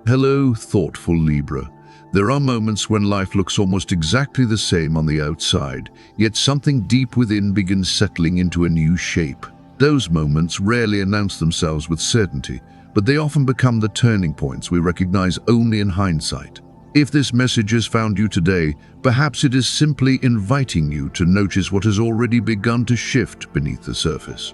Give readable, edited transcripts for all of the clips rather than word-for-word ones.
Hello, thoughtful Libra. There are moments when life looks almost exactly the same on the outside, yet something deep within begins settling into a new shape. Those moments rarely announce themselves with certainty, but they often become the turning points we recognize only in hindsight. If this message has found you today, perhaps it is simply inviting you to notice what has already begun to shift beneath the surface.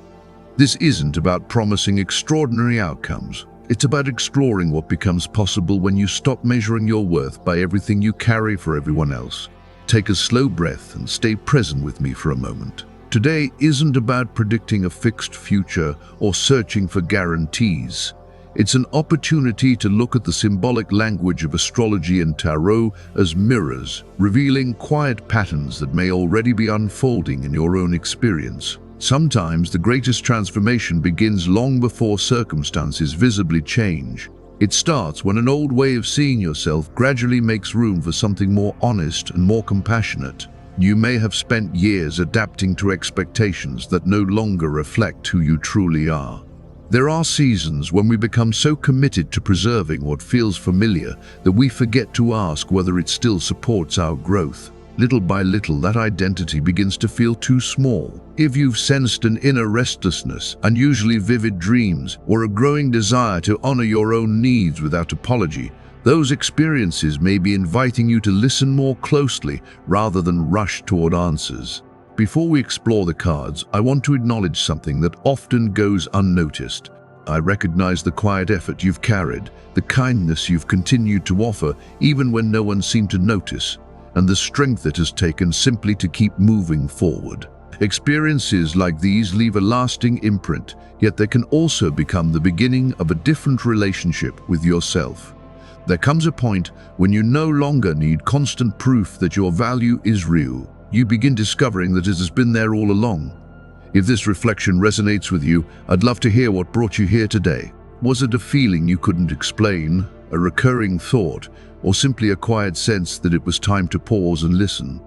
This isn't about promising extraordinary outcomes. It's about exploring what becomes possible when you stop measuring your worth by everything you carry for everyone else. Take a slow breath and stay present with me for a moment. Today isn't about predicting a fixed future or searching for guarantees. It's an opportunity to look at the symbolic language of astrology and tarot as mirrors, revealing quiet patterns that may already be unfolding in your own experience. Sometimes the greatest transformation begins long before circumstances visibly change. It starts when an old way of seeing yourself gradually makes room for something more honest and more compassionate. You may have spent years adapting to expectations that no longer reflect who you truly are. There are seasons when we become so committed to preserving what feels familiar that we forget to ask whether it still supports our growth. Little by little, that identity begins to feel too small. If you've sensed an inner restlessness, unusually vivid dreams, or a growing desire to honor your own needs without apology, those experiences may be inviting you to listen more closely rather than rush toward answers. Before we explore the cards, I want to acknowledge something that often goes unnoticed. I recognize the quiet effort you've carried, the kindness you've continued to offer even when no one seemed to notice, and the strength it has taken simply to keep moving forward. Experiences like these leave a lasting imprint, yet they can also become the beginning of a different relationship with yourself. There comes a point when you no longer need constant proof that your value is real. You begin discovering that it has been there all along. If this reflection resonates with you, I'd love to hear what brought you here today. Was it a feeling you couldn't explain, a recurring thought, or simply a quiet sense that it was time to pause and listen?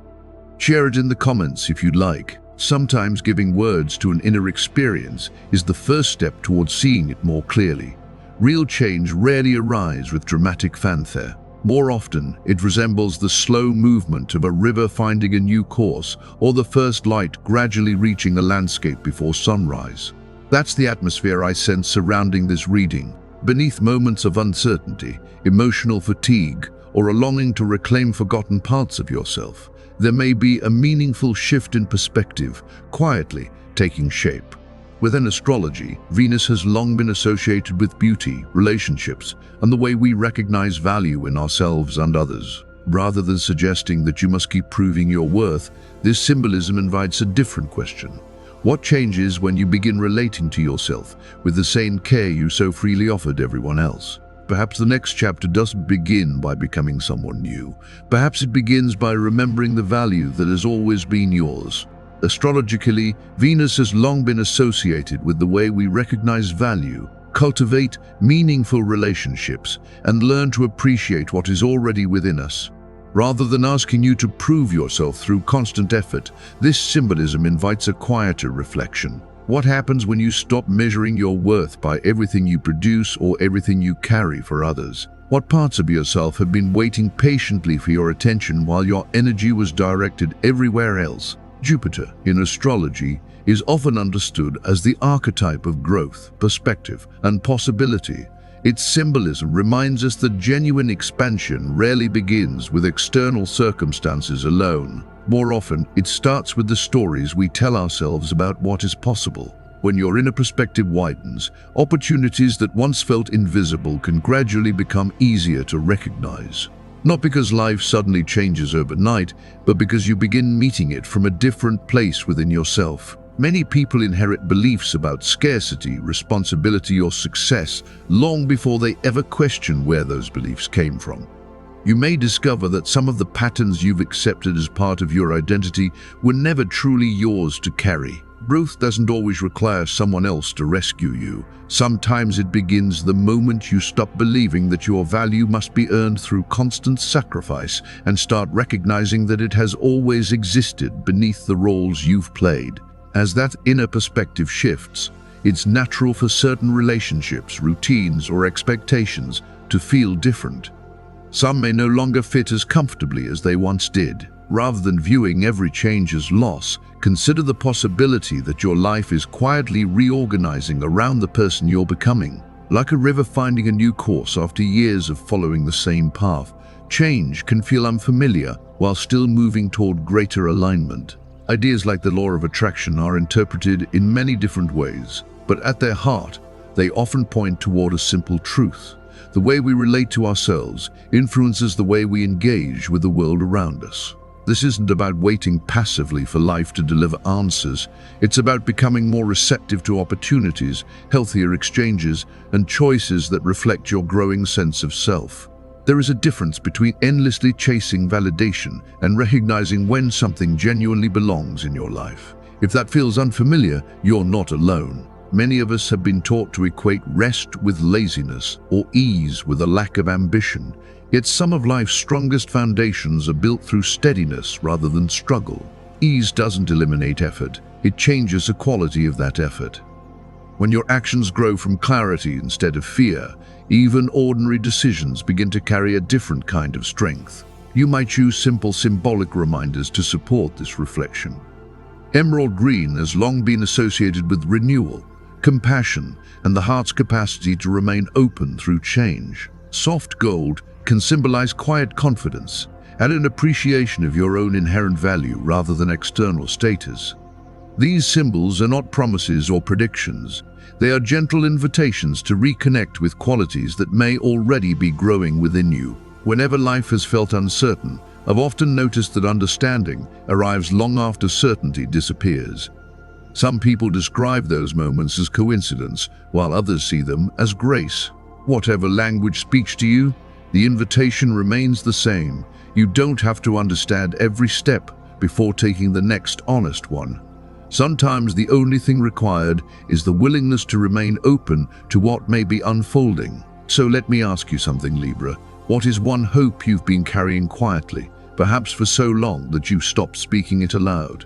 Share it in the comments if you'd like. Sometimes giving words to an inner experience is the first step towards seeing it more clearly. Real change rarely arrives with dramatic fanfare. More often, it resembles the slow movement of a river finding a new course, or the first light gradually reaching the landscape before sunrise. That's the atmosphere I sense surrounding this reading. Beneath moments of uncertainty, emotional fatigue, or a longing to reclaim forgotten parts of yourself, there may be a meaningful shift in perspective, quietly taking shape. Within astrology, Venus has long been associated with beauty, relationships, and the way we recognize value in ourselves and others. Rather than suggesting that you must keep proving your worth, this symbolism invites a different question. What changes when you begin relating to yourself with the same care you so freely offered everyone else? Perhaps the next chapter doesn't begin by becoming someone new. Perhaps it begins by remembering the value that has always been yours. Astrologically, Venus has long been associated with the way we recognize value, cultivate meaningful relationships, and learn to appreciate what is already within us. Rather than asking you to prove yourself through constant effort, this symbolism invites a quieter reflection. What happens when you stop measuring your worth by everything you produce or everything you carry for others? What parts of yourself have been waiting patiently for your attention while your energy was directed everywhere else? Jupiter, in astrology, is often understood as the archetype of growth, perspective, and possibility. Its symbolism reminds us that genuine expansion rarely begins with external circumstances alone. More often, it starts with the stories we tell ourselves about what is possible. When your inner perspective widens, opportunities that once felt invisible can gradually become easier to recognize. Not because life suddenly changes overnight, but because you begin meeting it from a different place within yourself. Many people inherit beliefs about scarcity, responsibility, or success long before they ever question where those beliefs came from. You may discover that some of the patterns you've accepted as part of your identity were never truly yours to carry. Growth doesn't always require someone else to rescue you. Sometimes it begins the moment you stop believing that your value must be earned through constant sacrifice and start recognizing that it has always existed beneath the roles you've played. As that inner perspective shifts, it's natural for certain relationships, routines, or expectations to feel different. Some may no longer fit as comfortably as they once did. Rather than viewing every change as loss, consider the possibility that your life is quietly reorganizing around the person you're becoming. Like a river finding a new course after years of following the same path, change can feel unfamiliar while still moving toward greater alignment. Ideas like the law of attraction are interpreted in many different ways, but at their heart, they often point toward a simple truth. The way we relate to ourselves influences the way we engage with the world around us. This isn't about waiting passively for life to deliver answers. It's about becoming more receptive to opportunities, healthier exchanges, and choices that reflect your growing sense of self. There is a difference between endlessly chasing validation and recognizing when something genuinely belongs in your life. If that feels unfamiliar, you're not alone. Many of us have been taught to equate rest with laziness or ease with a lack of ambition. Yet some of life's strongest foundations are built through steadiness rather than struggle. Ease doesn't eliminate effort, it changes the quality of that effort. When your actions grow from clarity instead of fear, even ordinary decisions begin to carry a different kind of strength. You might choose simple symbolic reminders to support this reflection. Emerald green has long been associated with renewal, compassion, and the heart's capacity to remain open through change. Soft gold can symbolize quiet confidence and an appreciation of your own inherent value rather than external status. These symbols are not promises or predictions. They are gentle invitations to reconnect with qualities that may already be growing within you. Whenever life has felt uncertain, I've often noticed that understanding arrives long after certainty disappears. Some people describe those moments as coincidence, while others see them as grace. Whatever language speaks to you, the invitation remains the same. You don't have to understand every step before taking the next honest one. Sometimes the only thing required is the willingness to remain open to what may be unfolding. So let me ask you something, Libra. What is one hope you've been carrying quietly, perhaps for so long that you've stopped speaking it aloud?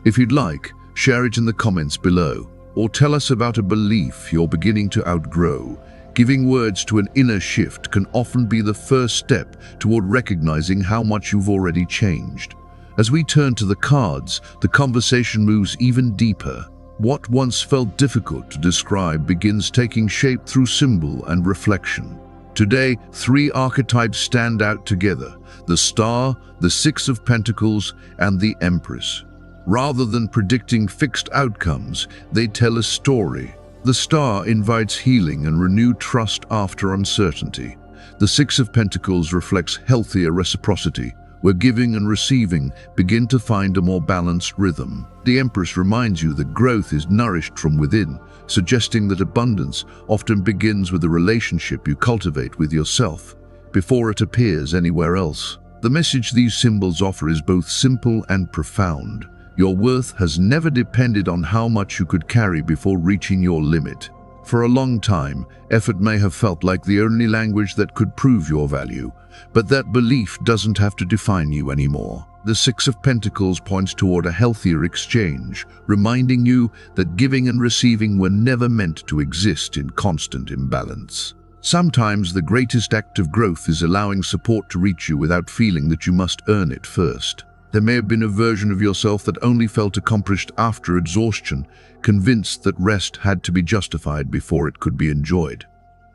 If you'd like, share it in the comments below, or tell us about a belief you're beginning to outgrow. Giving words to an inner shift can often be the first step toward recognizing how much you've already changed. As we turn to the cards, the conversation moves even deeper. What once felt difficult to describe begins taking shape through symbol and reflection. Today, three archetypes stand out together: the Star, the Six of Pentacles, and the Empress. Rather than predicting fixed outcomes, they tell a story. The Star invites healing and renewed trust after uncertainty. The Six of Pentacles reflects healthier reciprocity, where giving and receiving begin to find a more balanced rhythm. The Empress reminds you that growth is nourished from within, suggesting that abundance often begins with the relationship you cultivate with yourself, before it appears anywhere else. The message these symbols offer is both simple and profound. Your worth has never depended on how much you could carry before reaching your limit. For a long time, effort may have felt like the only language that could prove your value, but that belief doesn't have to define you anymore. The Six of Pentacles points toward a healthier exchange, reminding you that giving and receiving were never meant to exist in constant imbalance. Sometimes the greatest act of growth is allowing support to reach you without feeling that you must earn it first. There may have been a version of yourself that only felt accomplished after exhaustion, convinced that rest had to be justified before it could be enjoyed.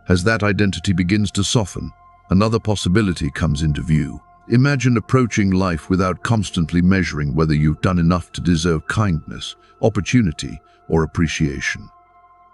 As that identity begins to soften, another possibility comes into view. Imagine approaching life without constantly measuring whether you've done enough to deserve kindness, opportunity, or appreciation.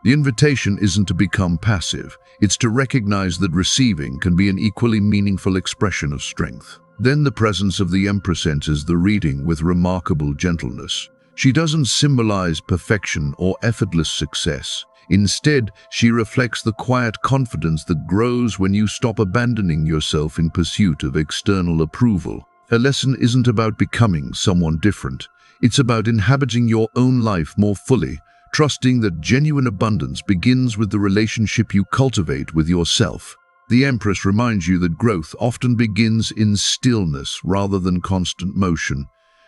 The invitation isn't to become passive, it's to recognize that receiving can be an equally meaningful expression of strength. Then the presence of the Empress enters the reading with remarkable gentleness. She doesn't symbolize perfection or effortless success. Instead, she reflects the quiet confidence that grows when you stop abandoning yourself in pursuit of external approval. Her lesson isn't about becoming someone different. It's about inhabiting your own life more fully, trusting that genuine abundance begins with the relationship you cultivate with yourself. The Empress reminds you that growth often begins in stillness rather than constant motion,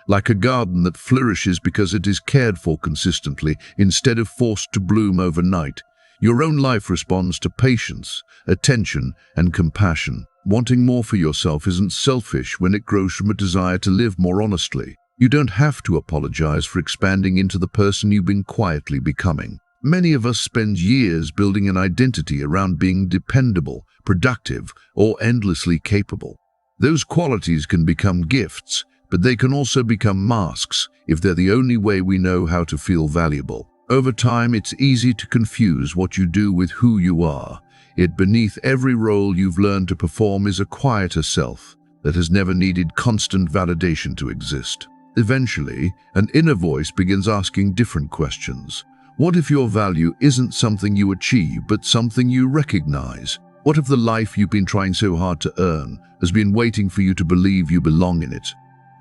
like a garden that flourishes because it is cared for consistently instead of forced to bloom overnight. Your own life responds to patience, attention, and compassion. Wanting more for yourself isn't selfish when it grows from a desire to live more honestly. You don't have to apologize for expanding into the person you've been quietly becoming. Many of us spend years building an identity around being dependable, productive, or endlessly capable. Those qualities can become gifts, but they can also become masks if they're the only way we know how to feel valuable. Over time, it's easy to confuse what you do with who you are. Yet beneath every role you've learned to perform is a quieter self that has never needed constant validation to exist. Eventually, an inner voice begins asking different questions. What if your value isn't something you achieve, but something you recognize? What if the life you've been trying so hard to earn has been waiting for you to believe you belong in it?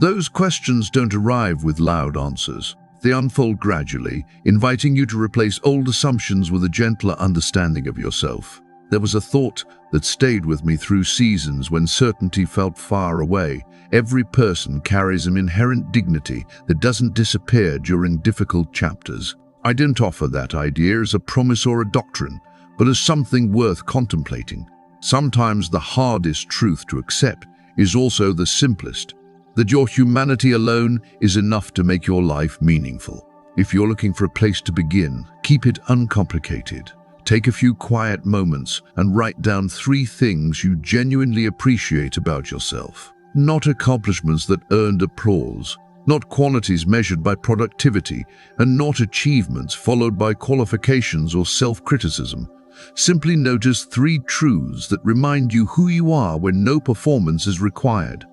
Those questions don't arrive with loud answers. They unfold gradually, inviting you to replace old assumptions with a gentler understanding of yourself. There was a thought that stayed with me through seasons when certainty felt far away. Every person carries an inherent dignity that doesn't disappear during difficult chapters. I didn't offer that idea as a promise or a doctrine, but as something worth contemplating. Sometimes the hardest truth to accept is also the simplest, that your humanity alone is enough to make your life meaningful. If you're looking for a place to begin, keep it uncomplicated. Take a few quiet moments and write down 3 things you genuinely appreciate about yourself. Not accomplishments that earned applause, not qualities measured by productivity, and not achievements followed by qualifications or self-criticism. Simply notice 3 truths that remind you who you are when no performance is required.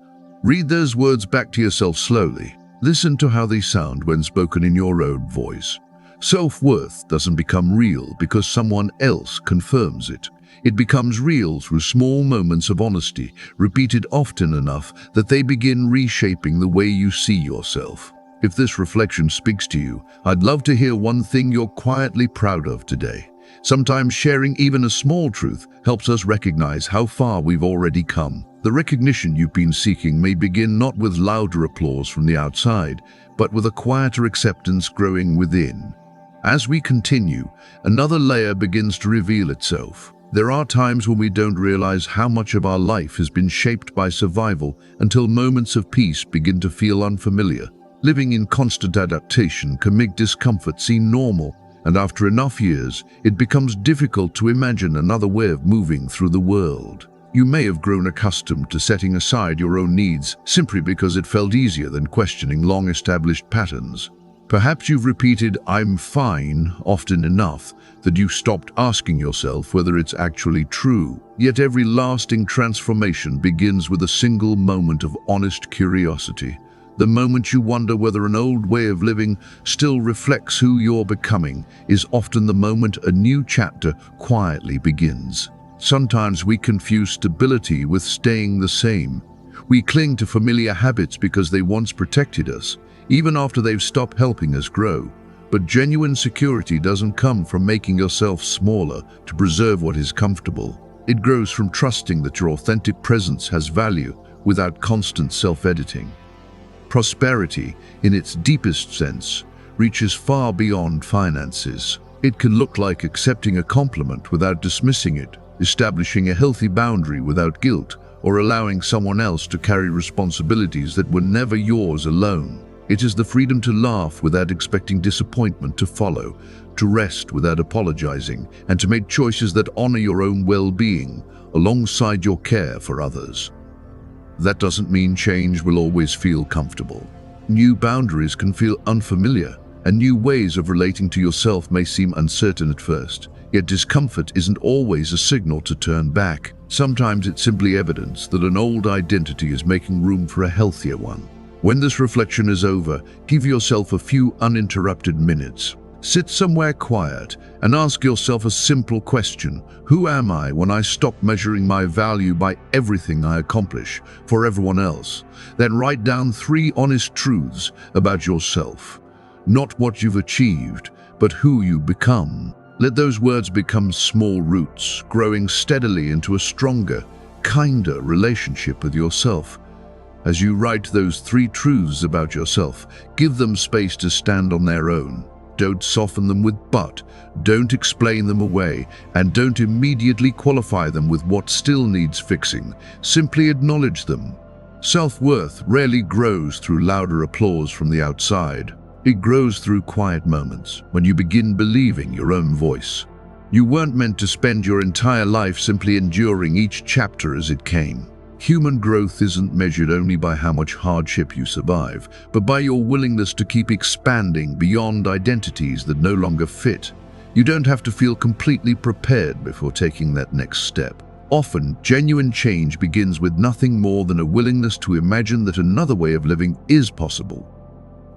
Read those words back to yourself slowly. Listen to how they sound when spoken in your own voice. Self-worth doesn't become real because someone else confirms it. It becomes real through small moments of honesty, repeated often enough that they begin reshaping the way you see yourself. If this reflection speaks to you, I'd love to hear one thing you're quietly proud of today. Sometimes sharing even a small truth helps us recognize how far we've already come. The recognition you've been seeking may begin not with louder applause from the outside, but with a quieter acceptance growing within. As we continue, another layer begins to reveal itself. There are times when we don't realize how much of our life has been shaped by survival until moments of peace begin to feel unfamiliar. Living in constant adaptation can make discomfort seem normal, and after enough years, it becomes difficult to imagine another way of moving through the world. You may have grown accustomed to setting aside your own needs simply because it felt easier than questioning long-established patterns. Perhaps you've repeated "I'm fine" often enough that you've stopped asking yourself whether it's actually true. Yet every lasting transformation begins with a single moment of honest curiosity. The moment you wonder whether an old way of living still reflects who you're becoming is often the moment a new chapter quietly begins. Sometimes we confuse stability with staying the same. We cling to familiar habits because they once protected us, even after they've stopped helping us grow. But genuine security doesn't come from making yourself smaller to preserve what is comfortable. It grows from trusting that your authentic presence has value without constant self-editing. Prosperity, in its deepest sense, reaches far beyond finances. It can look like accepting a compliment without dismissing it, establishing a healthy boundary without guilt, or allowing someone else to carry responsibilities that were never yours alone. It is the freedom to laugh without expecting disappointment to follow, to rest without apologizing, and to make choices that honor your own well-being alongside your care for others. That doesn't mean change will always feel comfortable. New boundaries can feel unfamiliar, and new ways of relating to yourself may seem uncertain at first. Yet discomfort isn't always a signal to turn back. Sometimes it's simply evidence that an old identity is making room for a healthier one. When this reflection is over, give yourself a few uninterrupted minutes. Sit somewhere quiet and ask yourself a simple question. Who am I when I stop measuring my value by everything I accomplish for everyone else? Then write down 3 honest truths about yourself. Not what you've achieved, but who you become. Let those words become small roots, growing steadily into a stronger, kinder relationship with yourself. As you write those 3 truths about yourself, give them space to stand on their own. Don't soften them with but. Don't explain them away, and don't immediately qualify them with what still needs fixing. Simply acknowledge them. Self-worth rarely grows through louder applause from the outside. It grows through quiet moments, when you begin believing your own voice. You weren't meant to spend your entire life simply enduring each chapter as it came. Human growth isn't measured only by how much hardship you survive, but by your willingness to keep expanding beyond identities that no longer fit. You don't have to feel completely prepared before taking that next step. Often, genuine change begins with nothing more than a willingness to imagine that another way of living is possible.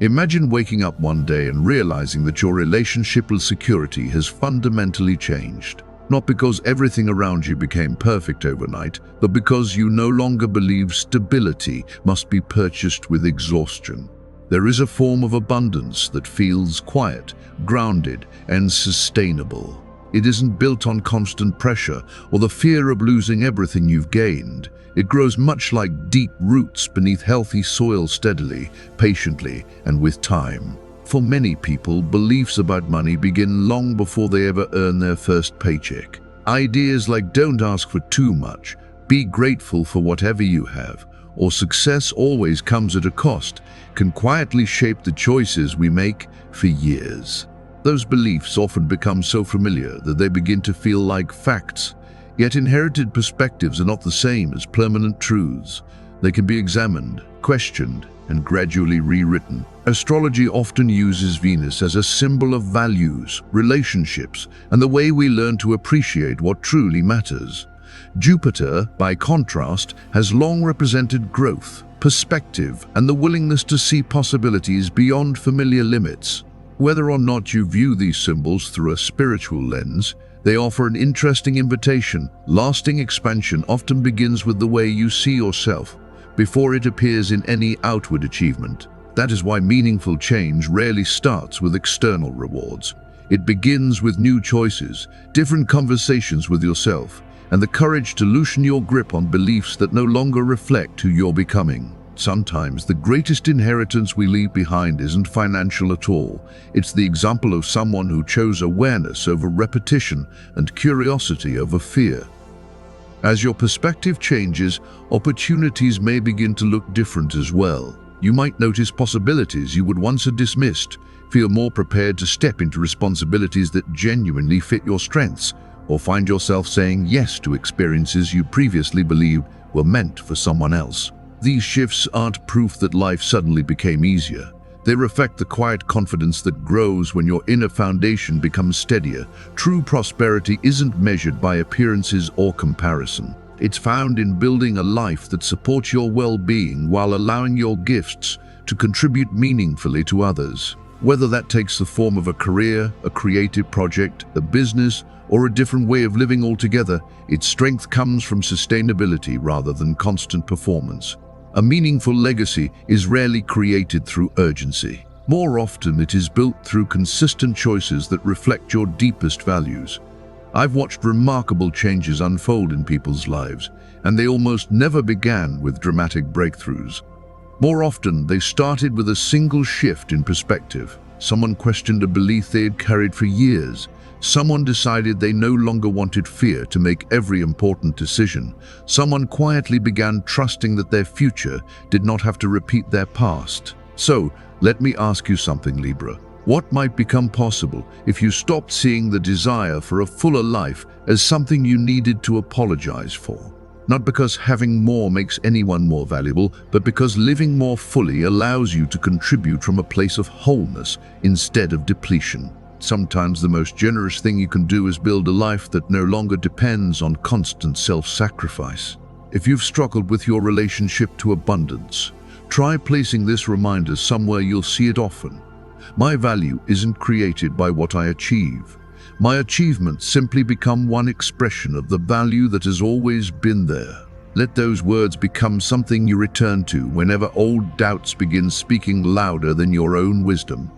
Imagine waking up one day and realizing that your relationship with security has fundamentally changed. Not because everything around you became perfect overnight, but because you no longer believe stability must be purchased with exhaustion. There is a form of abundance that feels quiet, grounded, and sustainable. It isn't built on constant pressure or the fear of losing everything you've gained. It grows much like deep roots beneath healthy soil, steadily, patiently, and with time. For many people, beliefs about money begin long before they ever earn their first paycheck. Ideas like "don't ask for too much," "be grateful for whatever you have," or "success always comes at a cost," can quietly shape the choices we make for years. Those beliefs often become so familiar that they begin to feel like facts. Yet inherited perspectives are not the same as permanent truths. They can be examined, questioned, and gradually rewritten. Astrology often uses Venus as a symbol of values, relationships, and the way we learn to appreciate what truly matters. Jupiter, by contrast, has long represented growth, perspective, and the willingness to see possibilities beyond familiar limits. Whether or not you view these symbols through a spiritual lens, they offer an interesting invitation. Lasting expansion often begins with the way you see yourself, before it appears in any outward achievement. That is why meaningful change rarely starts with external rewards. It begins with new choices, different conversations with yourself, and the courage to loosen your grip on beliefs that no longer reflect who you're becoming. Sometimes the greatest inheritance we leave behind isn't financial at all. It's the example of someone who chose awareness over repetition and curiosity over fear. As your perspective changes, opportunities may begin to look different as well. You might notice possibilities you would once have dismissed, feel more prepared to step into responsibilities that genuinely fit your strengths, or find yourself saying yes to experiences you previously believed were meant for someone else. These shifts aren't proof that life suddenly became easier. They reflect the quiet confidence that grows when your inner foundation becomes steadier. True prosperity isn't measured by appearances or comparison. It's found in building a life that supports your well-being while allowing your gifts to contribute meaningfully to others. Whether that takes the form of a career, a creative project, a business, or a different way of living altogether, its strength comes from sustainability rather than constant performance. A meaningful legacy is rarely created through urgency. More often, it is built through consistent choices that reflect your deepest values. I've watched remarkable changes unfold in people's lives, and they almost never began with dramatic breakthroughs. More often, they started with a single shift in perspective. Someone questioned a belief they had carried for years. Someone decided they no longer wanted fear to make every important decision. Someone quietly began trusting that their future did not have to repeat their past. So, let me ask you something, Libra. What might become possible if you stopped seeing the desire for a fuller life as something you needed to apologize for? Not because having more makes anyone more valuable, but because living more fully allows you to contribute from a place of wholeness instead of depletion. Sometimes the most generous thing you can do is build a life that no longer depends on constant self-sacrifice. If you've struggled with your relationship to abundance, try placing this reminder somewhere you'll see it often. My value isn't created by what I achieve. My achievements simply become one expression of the value that has always been there. Let those words become something you return to whenever old doubts begin speaking louder than your own wisdom.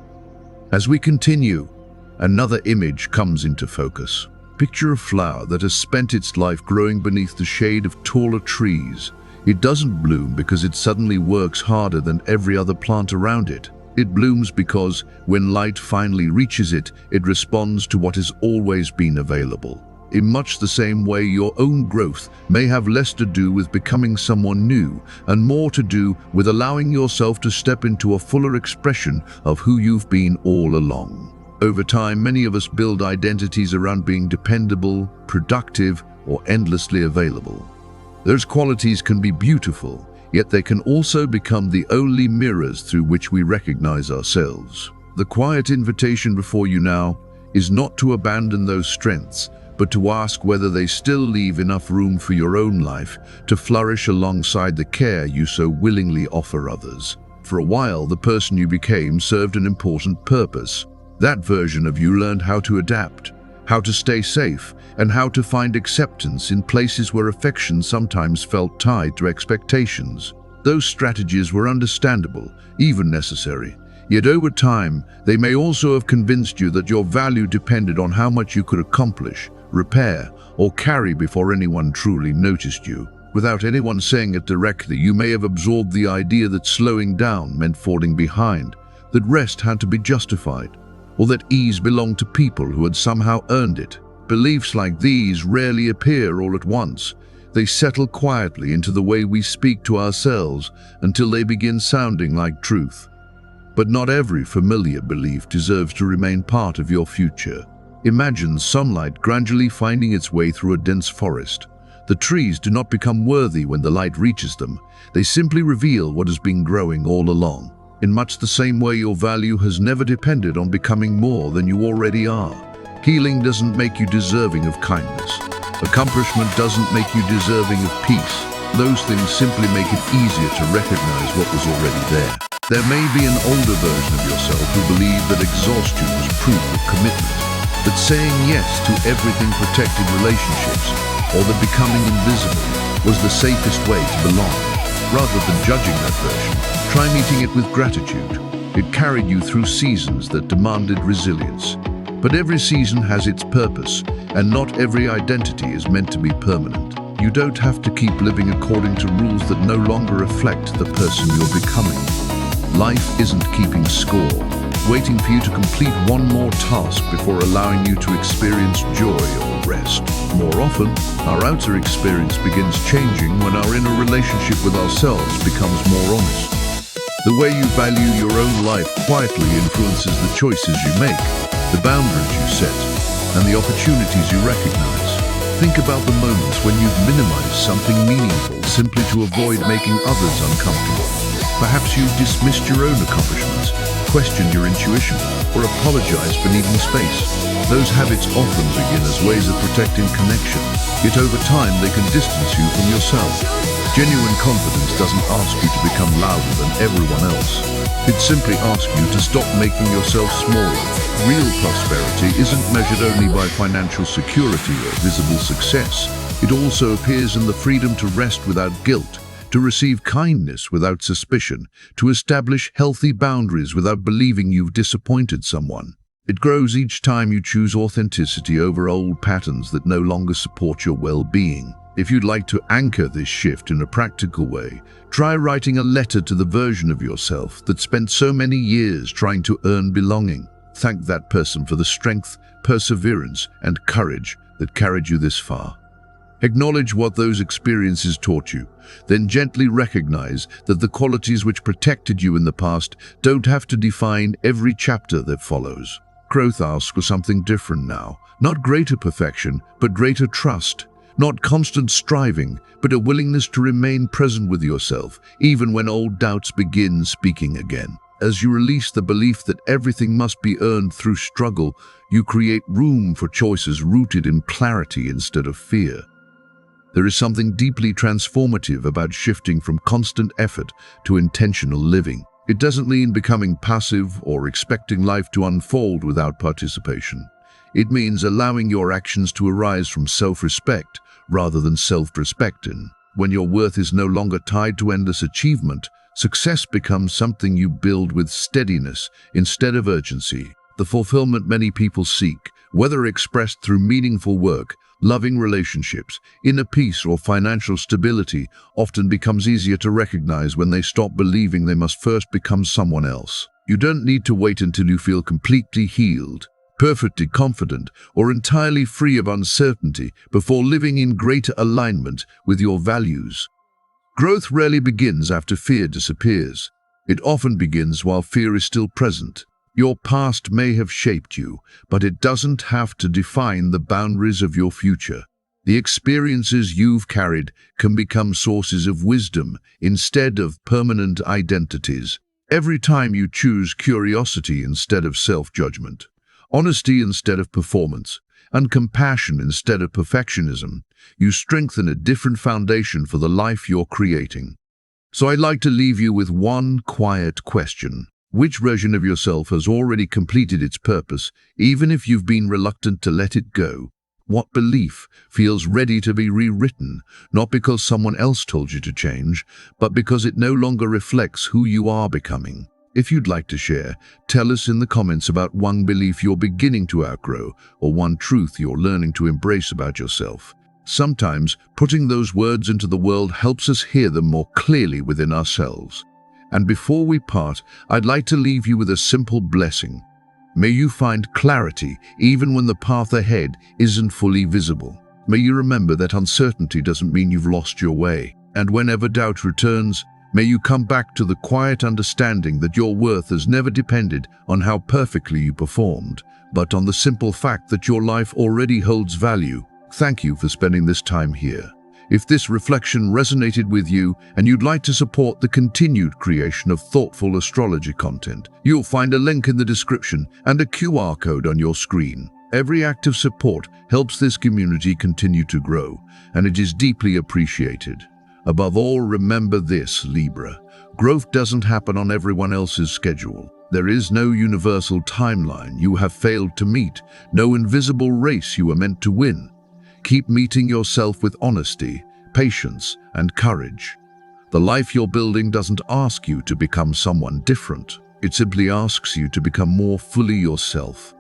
As we continue, another image comes into focus. Picture a flower that has spent its life growing beneath the shade of taller trees. It doesn't bloom because it suddenly works harder than every other plant around it. It blooms because, when light finally reaches it, it responds to what has always been available. In much the same way, your own growth may have less to do with becoming someone new and more to do with allowing yourself to step into a fuller expression of who you've been all along. Over time, many of us build identities around being dependable, productive, or endlessly available. Those qualities can be beautiful, yet they can also become the only mirrors through which we recognize ourselves. The quiet invitation before you now is not to abandon those strengths, but to ask whether they still leave enough room for your own life to flourish alongside the care you so willingly offer others. For a while, the person you became served an important purpose. That version of you learned how to adapt, how to stay safe, and how to find acceptance in places where affection sometimes felt tied to expectations. Those strategies were understandable, even necessary. Yet over time, they may also have convinced you that your value depended on how much you could accomplish, repair, or carry before anyone truly noticed you. Without anyone saying it directly, you may have absorbed the idea that slowing down meant falling behind, that rest had to be justified, or that ease belonged to people who had somehow earned it. Beliefs like these rarely appear all at once. They settle quietly into the way we speak to ourselves until they begin sounding like truth. But not every familiar belief deserves to remain part of your future. Imagine sunlight gradually finding its way through a dense forest. The trees do not become worthy when the light reaches them. They simply reveal what has been growing all along. In much the same way, your value has never depended on becoming more than you already are. Healing doesn't make you deserving of kindness. Accomplishment doesn't make you deserving of peace. Those things simply make it easier to recognize what was already there. There may be an older version of yourself who believed that exhaustion was proof of commitment, that saying yes to everything protected relationships, or that becoming invisible was the safest way to belong. Rather than judging that version, try meeting it with gratitude. It carried you through seasons that demanded resilience. But every season has its purpose, and not every identity is meant to be permanent. You don't have to keep living according to rules that no longer reflect the person you're becoming. Life isn't keeping score, waiting for you to complete one more task before allowing you to experience joy or rest. More often, our outer experience begins changing when our inner relationship with ourselves becomes more honest. The way you value your own life quietly influences the choices you make, the boundaries you set, and the opportunities you recognize. Think about the moments when you've minimized something meaningful simply to avoid making others uncomfortable. Perhaps you've dismissed your own accomplishments, questioned your intuition, or apologized for needing space. Those habits often begin as ways of protecting connection, yet over time they can distance you from yourself. Genuine confidence doesn't ask you to become louder than everyone else. It simply asks you to stop making yourself smaller. Real prosperity isn't measured only by financial security or visible success. It also appears in the freedom to rest without guilt, to receive kindness without suspicion, to establish healthy boundaries without believing you've disappointed someone. It grows each time you choose authenticity over old patterns that no longer support your well-being. If you'd like to anchor this shift in a practical way, try writing a letter to the version of yourself that spent so many years trying to earn belonging. Thank that person for the strength, perseverance, and courage that carried you this far. Acknowledge what those experiences taught you, then gently recognize that the qualities which protected you in the past don't have to define every chapter that follows. Growth asks for something different now, not greater perfection, but greater trust. Not constant striving, but a willingness to remain present with yourself, even when old doubts begin speaking again. As you release the belief that everything must be earned through struggle, you create room for choices rooted in clarity instead of fear. There is something deeply transformative about shifting from constant effort to intentional living. It doesn't mean becoming passive or expecting life to unfold without participation. It means allowing your actions to arise from self-respect rather than self-respecting. When your worth is no longer tied to endless achievement, success becomes something you build with steadiness instead of urgency. The fulfillment many people seek, whether expressed through meaningful work, Loving relationships, inner peace, or financial stability often becomes easier to recognize when they stop believing they must first become someone else. You don't need to wait until you feel completely healed, perfectly confident, or entirely free of uncertainty before living in greater alignment with your values. Growth rarely begins after fear disappears. It often begins while fear is still present. Your past may have shaped you, but it doesn't have to define the boundaries of your future. The experiences you've carried can become sources of wisdom instead of permanent identities. Every time you choose curiosity instead of self-judgment, honesty instead of performance, and compassion instead of perfectionism, you strengthen a different foundation for the life you're creating. So I'd like to leave you with one quiet question. Which version of yourself has already completed its purpose, even if you've been reluctant to let it go? What belief feels ready to be rewritten, not because someone else told you to change, but because it no longer reflects who you are becoming? If you'd like to share, tell us in the comments about one belief you're beginning to outgrow, or one truth you're learning to embrace about yourself. Sometimes, putting those words into the world helps us hear them more clearly within ourselves. And before we part, I'd like to leave you with a simple blessing. May you find clarity even when the path ahead isn't fully visible. May you remember that uncertainty doesn't mean you've lost your way. And whenever doubt returns, may you come back to the quiet understanding that your worth has never depended on how perfectly you performed, but on the simple fact that your life already holds value. Thank you for spending this time here. If this reflection resonated with you and you'd like to support the continued creation of thoughtful astrology content, you'll find a link in the description and a QR code on your screen. Every act of support helps this community continue to grow, and it is deeply appreciated. Above all, remember this, Libra. Growth doesn't happen on everyone else's schedule. There is no universal timeline you have failed to meet, no invisible race you are meant to win. Keep meeting yourself with honesty, patience, and courage. The life you're building doesn't ask you to become someone different. It simply asks you to become more fully yourself.